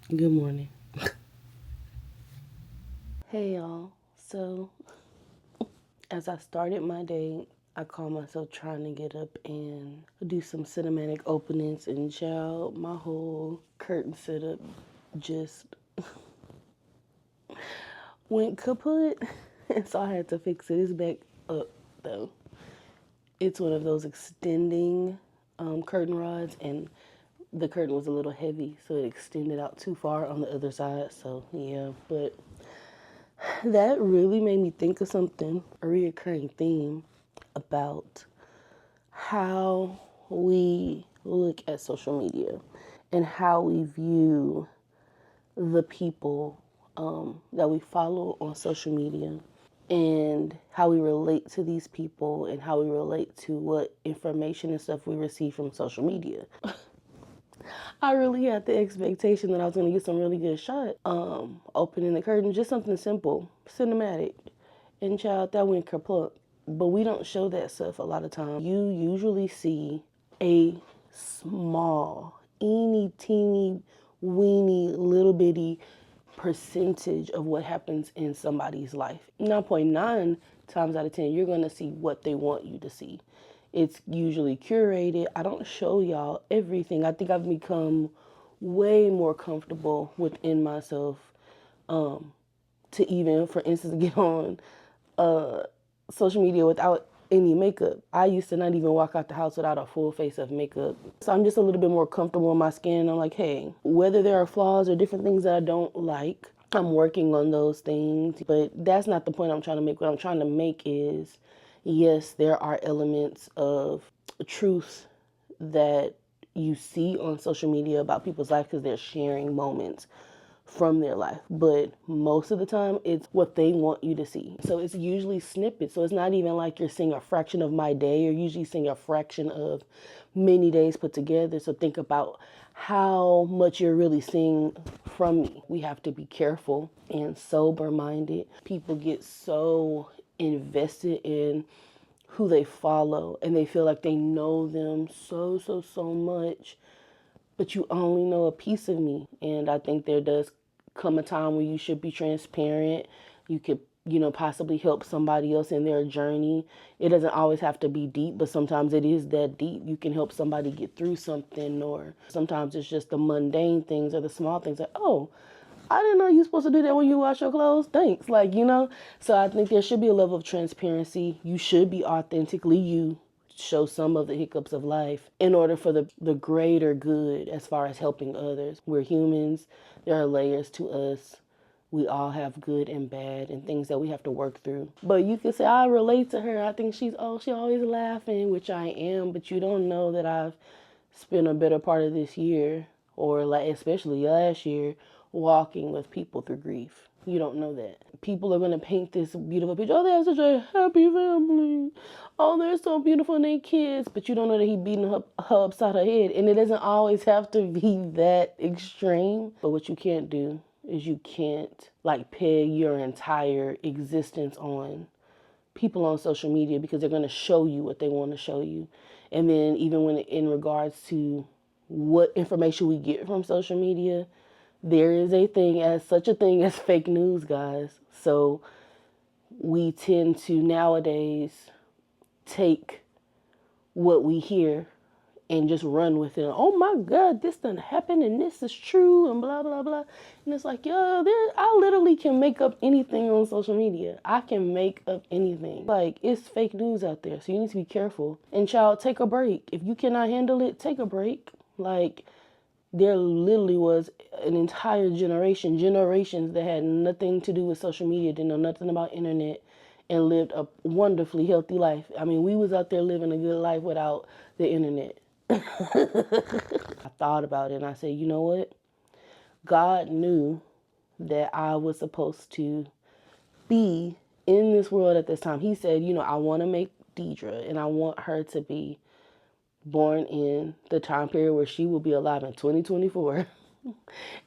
Good morning. Hey y'all. So, as I started my day, I caught myself trying to get up and do some cinematic openings, and child, my whole curtain setup just went kaput. And so I had to fix it. It's back up though. It's one of those extending curtain rods, and the curtain was a little heavy, so it extended out too far on the other side. So, yeah, but that really made me think of something, a reoccurring theme about how we look at social media and how we view the people that we follow on social media and how we relate to these people and how we relate to what information and stuff we receive from social media. I really had the expectation that I was going to get some really good shot. Opening the curtain, just something simple, cinematic. And child, that went kaput. But we don't show that stuff a lot of times. You usually see a small, eeny, teeny, weeny, little bitty percentage of what happens in somebody's life. 9.9 times out of 10, you're going to see what they want you to see. It's usually curated. I don't show y'all everything. I think I've become way more comfortable within myself to even, for instance, get on social media without any makeup. I used to not even walk out the house without a full face of makeup. So I'm just a little bit more comfortable in my skin. I'm like, hey, whether there are flaws or different things that I don't like, I'm working on those things. But that's not the point I'm trying to make. What I'm trying to make is, yes, there are elements of truth that you see on social media about people's life because they're sharing moments from their life, but most of the time it's what they want you to see. So it's usually snippets. So it's not even like you're seeing a fraction of my day. You're usually seeing a fraction of many days put together. So think about how much you're really seeing from me. We have to be careful and sober minded. People get so invested in who they follow and they feel like they know them so much, but you only know a piece of me. And I think there does come a time where you should be transparent. You could, possibly help somebody else in their journey. It doesn't always have to be deep, but sometimes it is that deep. You can help somebody get through something, or sometimes it's just the mundane things or the small things like, oh, I didn't know you're supposed to do that when you wash your clothes. Thanks. So I think there should be a level of transparency. You should be authentically you, show some of the hiccups of life in order for the greater good as far as helping others. We're humans. There are layers to us. We all have good and bad and things that we have to work through. But you can say, I relate to her. I think she always laughing, which I am, but you don't know that I've spent a better part of this year, or like especially last year, walking with people through grief. You don't know that. People are going to paint this beautiful picture. Oh, they have such a happy family. Oh, they're so beautiful and they kids. But you don't know that he beating her upside her head. And it doesn't always have to be that extreme. But what you can't do is you can't like peg your entire existence on people on social media, because they're going to show you what they want to show you. And then even when in regards to what information we get from social media, there is such a thing as fake news, guys. So we tend to nowadays take what we hear and just run with it. Oh my God, this done happened and this is true and blah blah blah. And it's like, I literally can make up anything on social media. I can make up anything. Like, it's fake news out there, so you need to be careful. And child, take a break. If you cannot handle it, take a break. Like, there literally was an entire generations that had nothing to do with social media, didn't know nothing about internet, and lived a wonderfully healthy life. I mean, we was out there living a good life without the internet. I thought about it and I said, you know what? God knew that I was supposed to be in this world at this time. He said, I want to make Deidre, and I want her to be born in the time period where she will be alive in 2024.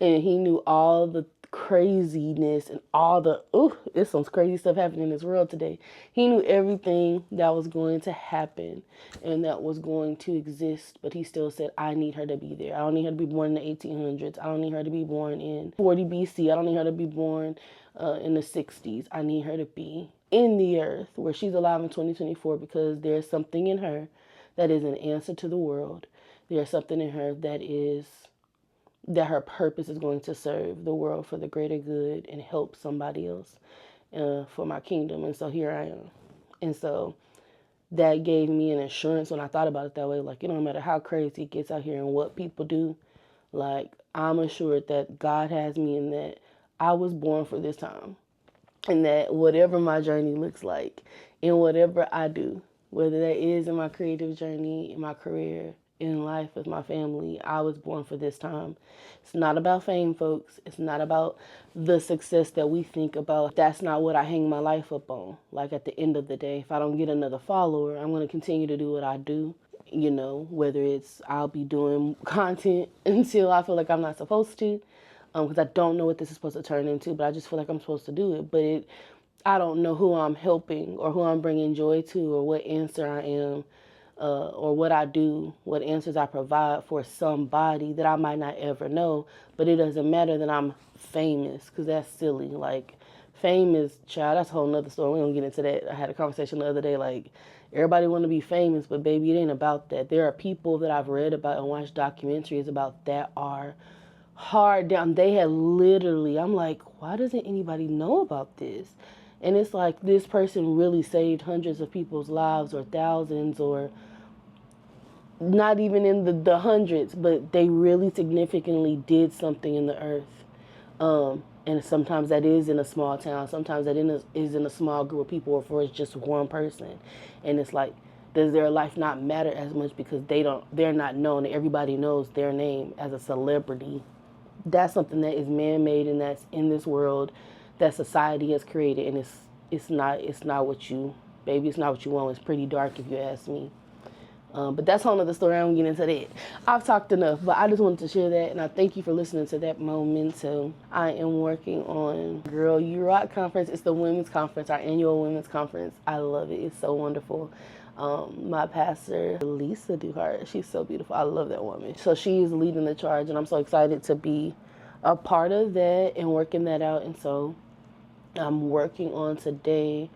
And he knew all the craziness and all the, there's some crazy stuff happening in this world today. He knew everything that was going to happen and that was going to exist, but he still said, I need her to be there. I don't need her to be born in the 1800s. I don't need her to be born in 40 BC. I don't need her to be born in the 60s. I need her to be in the earth where she's alive in 2024, because there's something in her that is an answer to the world. There's something in her that her purpose is going to serve the world for the greater good and help somebody else for my kingdom. And so here I am. And so that gave me an assurance when I thought about it that way. Like, no matter how crazy it gets out here and what people do, like, I'm assured that God has me and that I was born for this time. And that whatever my journey looks like and whatever I do, whether that is in my creative journey, in my career, in life with my family, I was born for this time. It's not about fame, folks. It's not about the success that we think about. That's not what I hang my life up on. Like, at the end of the day, if I don't get another follower, I'm going to continue to do what I do. You know, whether it's I'll be doing content until I feel like I'm not supposed to, because I don't know what this is supposed to turn into, but I just feel like I'm supposed to do it. But I don't know who I'm helping or who I'm bringing joy to or what answer I am. Or what I do, what answers I provide for somebody that I might not ever know. But it doesn't matter that I'm famous, because that's silly. Like, fame is, child, that's a whole nother story. We don't get into that. I had a conversation the other day, like, everybody want to be famous, but baby, it ain't about that. There are people that I've read about and watched documentaries about that are hard down. They had literally, I'm like, why doesn't anybody know about this? And it's like, this person really saved hundreds of people's lives, or thousands, or not even in the hundreds, but they really significantly did something in the earth. And sometimes that is in a small town. Sometimes that is in a small group of people, or for it's just one person. And it's like, does their life not matter as much because they're not known? Everybody knows their name as a celebrity. That's something that is man-made, and that's in this world that society has created, and it's not what you, baby, it's not what you want. It's pretty dark if you ask me. But that's a whole nother story. I won't get into that. I've talked enough, but I just wanted to share that, and I thank you for listening to that moment. So I am working on Girl You Rock Conference. It's the women's conference, our annual women's conference. I love it. It's so wonderful. My pastor, Lisa Duhart, she's so beautiful. I love that woman. So she's leading the charge, and I'm so excited to be a part of that and working that out. And so I'm working on today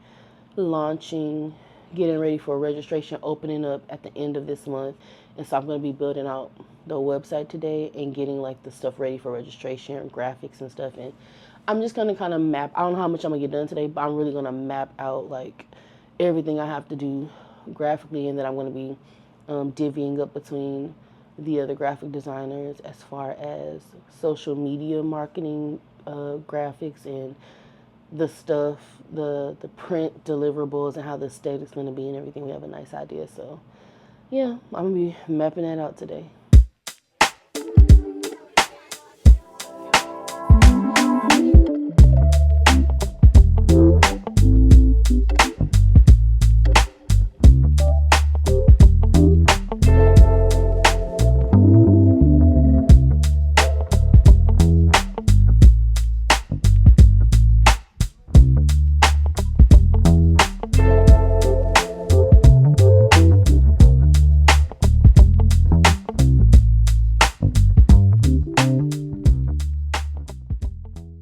launching, getting ready for registration, opening up at the end of this month. And so I'm going to be building out the website today and getting like the stuff ready for registration, graphics and stuff. And I'm just going to kind of map, I don't know how much I'm going to get done today, but I'm really going to map out like everything I have to do graphically, and then I'm going to be divvying up between the other graphic designers as far as social media marketing, graphics, and the stuff, the print deliverables, and how the state is going to be and everything. We have a nice idea. So yeah, I'm going to be mapping that out today.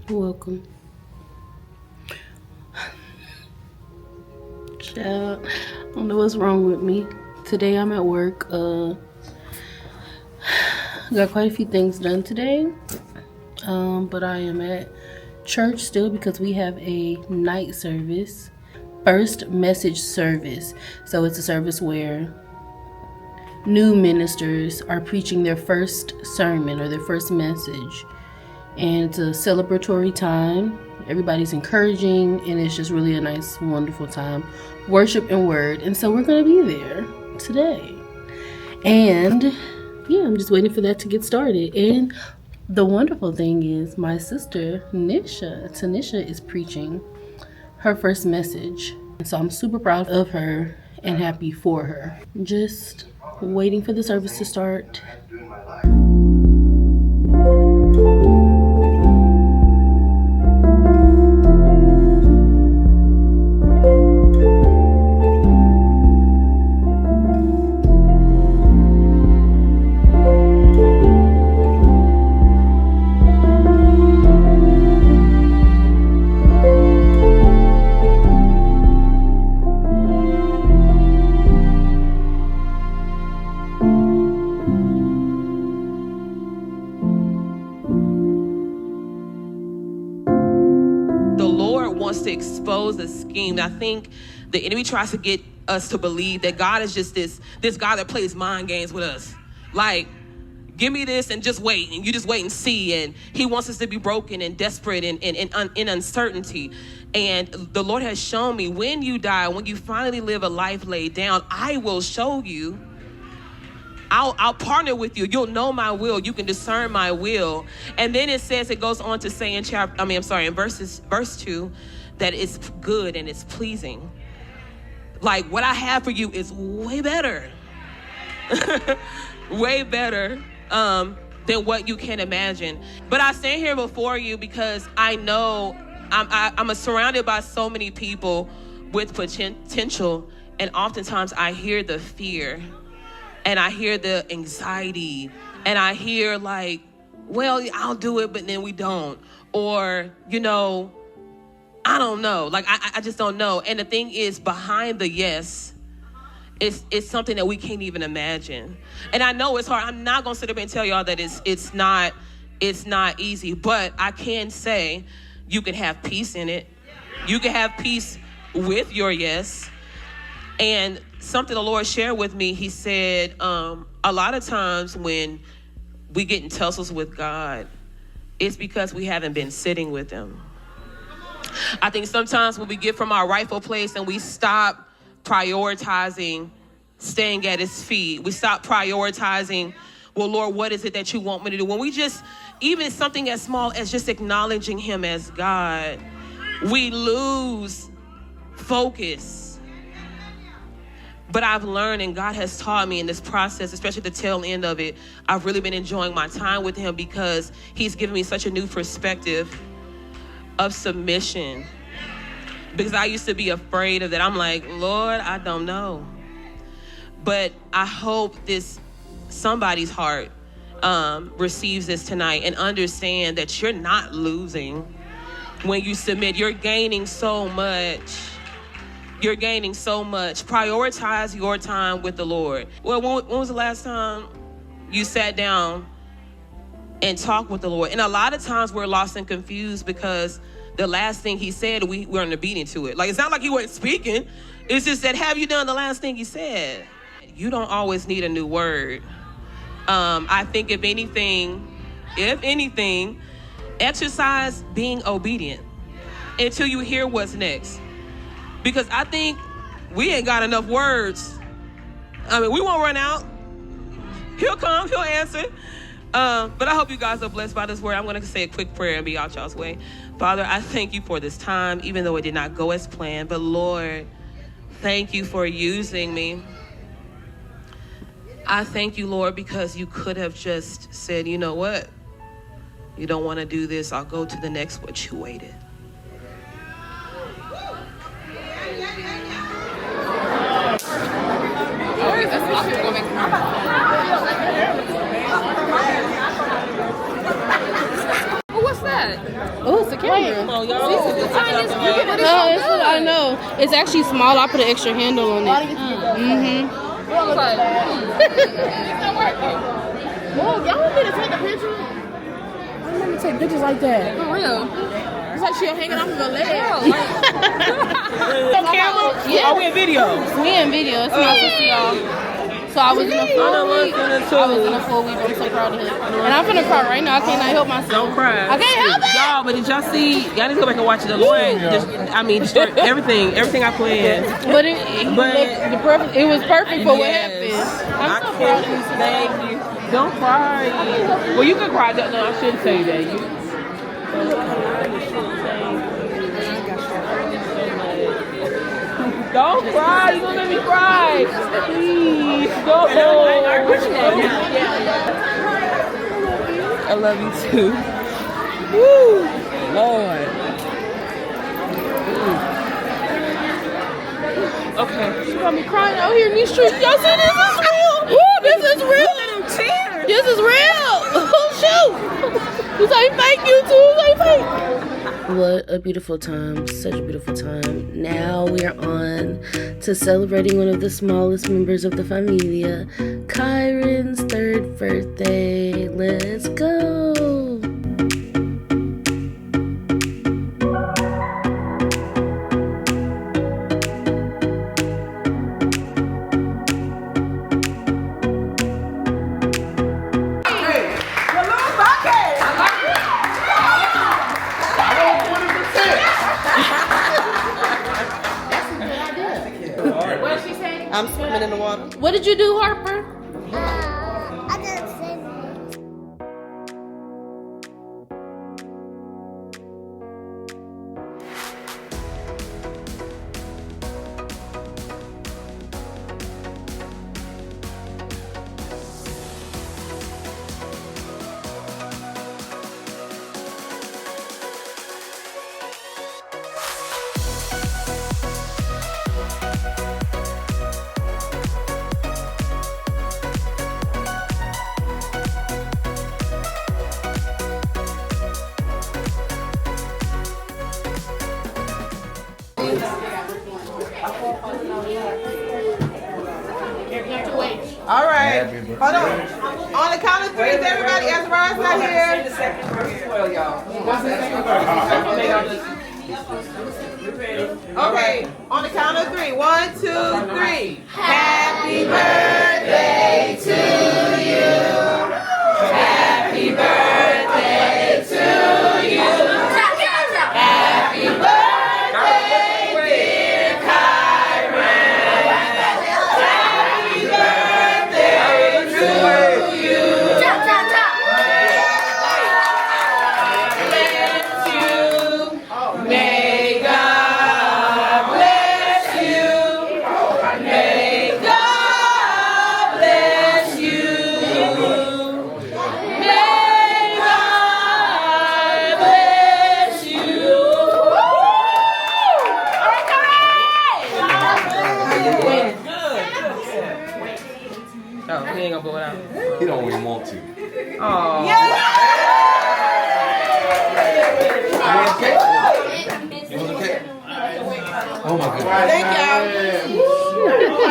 Welcome. Child, I don't know what's wrong with me. Today I'm at work. Got quite a few things done today. But I am at church still because we have a night service. First message service. So it's a service where new ministers are preaching their first sermon or their first message. And it's a celebratory time. Everybody's encouraging, and it's just really a nice, wonderful time. Worship and word. And so we're going to be there today. And yeah, I'm just waiting for that to get started. And the wonderful thing is my sister, Tanisha, is preaching her first message. And so I'm super proud of her and happy for her. Just waiting for the service to start. wants to expose the scheme. I think the enemy tries to get us to believe that God is just this God that plays mind games with us. Like, give me this and just wait, and you just wait and see. And he wants us to be broken and desperate and in uncertainty. And the Lord has shown me, when you die, when you finally live a life laid down, I will show you. I'll partner with you. You'll know my will. You can discern my will. And then it goes on to say in verse 2, that it's good and it's pleasing. Like, what I have for you is way better. Way better than what you can imagine. But I stand here before you because I know I'm surrounded by so many people with potential, and oftentimes I hear the fear, and I hear the anxiety, and I hear like, well, I'll do it, but then we don't. Or, I don't know. Like, I just don't know. And the thing is, behind the yes, it's something that we can't even imagine. And I know it's hard. I'm not going to sit up and tell y'all that it's not easy, but I can say you can have peace in it. You can have peace with your yes. And something the Lord shared with me, he said, a lot of times when we get in tussles with God, it's because we haven't been sitting with him. I think sometimes when we get from our rightful place and we stop prioritizing staying at his feet, we stop prioritizing, well, Lord, what is it that you want me to do? When we just, even something as small as just acknowledging him as God, we lose focus. But I've learned, and God has taught me in this process, especially the tail end of it, I've really been enjoying my time with him because he's given me such a new perspective of submission. Because I used to be afraid of that. I'm like, Lord, I don't know. But I hope somebody's heart receives this tonight and understand that you're not losing when you submit. You're gaining so much. You're gaining so much. Prioritize your time with the Lord. Well, when was the last time you sat down and talked with the Lord? And a lot of times we're lost and confused because the last thing he said, we're obedient to it. Like, it's not like he wasn't speaking. It's just that, have you done the last thing he said? You don't always need a new word. I think if anything, exercise being obedient until you hear what's next. Because I think we ain't got enough words. I mean, we won't run out. He'll come, he'll answer. But I hope you guys are blessed by this word. I'm going to say a quick prayer and be out y'all's way. Father, I thank you for this time, even though it did not go as planned. But Lord, thank you for using me. I thank you, Lord, because you could have just said, you know what? You don't want to do this. I'll go to the next, but you waited. What's that? Oh, it's a camera. Come on, y'all. No, I know. It's actually small. I put an extra handle on it. Mm-hmm. Well, y'all want me to take a picture? I don't never take pictures like that. For real. It's like she hanging off of her leg. On camera? Yeah. Are we in video? We in video. It's not to see y'all. So I was in a full week. I'm so proud of him. And I'm finna cry right now. I cannot help myself. Don't cry. I can't help it. Y'all, but did y'all see? Y'all need to go back and watch it. The Lord, destroyed everything I planned. But it was perfect for what happened. I'm so proud of you. Thank you. Don't cry. Well, you can cry. No, I shouldn't say that. Don't cry. You're gonna make me cry. Please, go. I love you too. Woo, Lord. Okay. She got me crying out here in these streets. Y'all see this is real. Woo, this is real. This is real. Oh, shoot. You say fake, you too. You say fake. What a beautiful time. Such a beautiful time. Now we are on to celebrating one of the smallest members of the familia, Kyron's 3rd birthday. Let's go. I'm swimming in the water. What did you do, Harper? I just said All right. Hold on. On the count of three, everybody, as Ron's not here. Okay, on the count of three. 1, 2, 3. Happy birthday to you. Happy birthday to you. Happy birthday, dear Kyron. Happy birthday to you. May God bless you. May God bless you. May God bless you. Oh, he ain't gonna blow it out. He don't even want to. Oh. You want a cake? You want a cake? Oh my goodness. Thank y'all.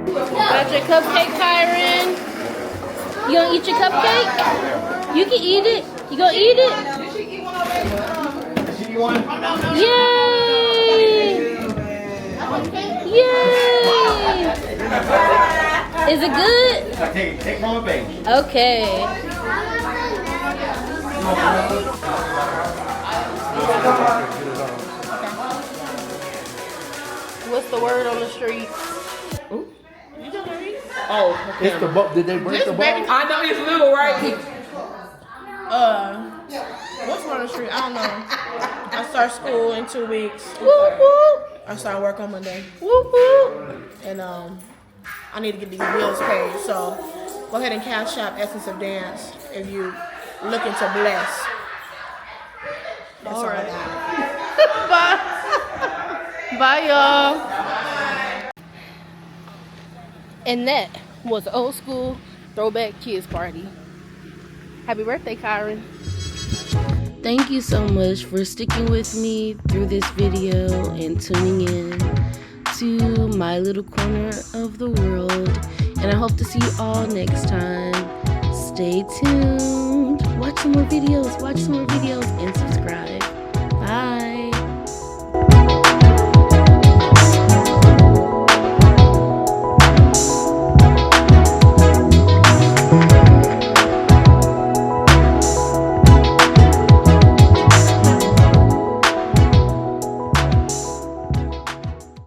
Got your cupcake, Kyron. You gonna eat your cupcake? You can eat it. You gonna eat it? Yay! Yay! Is it good? Take from a baby. Okay. What's the word on the street? Oh, It's the ball. Did they break the ball? I know he's little, right? What's on the street? I don't know. I start school in 2 weeks. Whoop whoop. I start work on Monday, Whoop whoop. and I need to get these bills paid. So go ahead and cash out Essence of Dance if you looking to bless. That's all I got. Bye. Bye, y'all. And that was the old school throwback kids party. Happy birthday, Kyron. Thank you so much for sticking with me through this video and tuning in to my little corner of the world. And I hope to see you all next time. Stay tuned. Watch some more videos.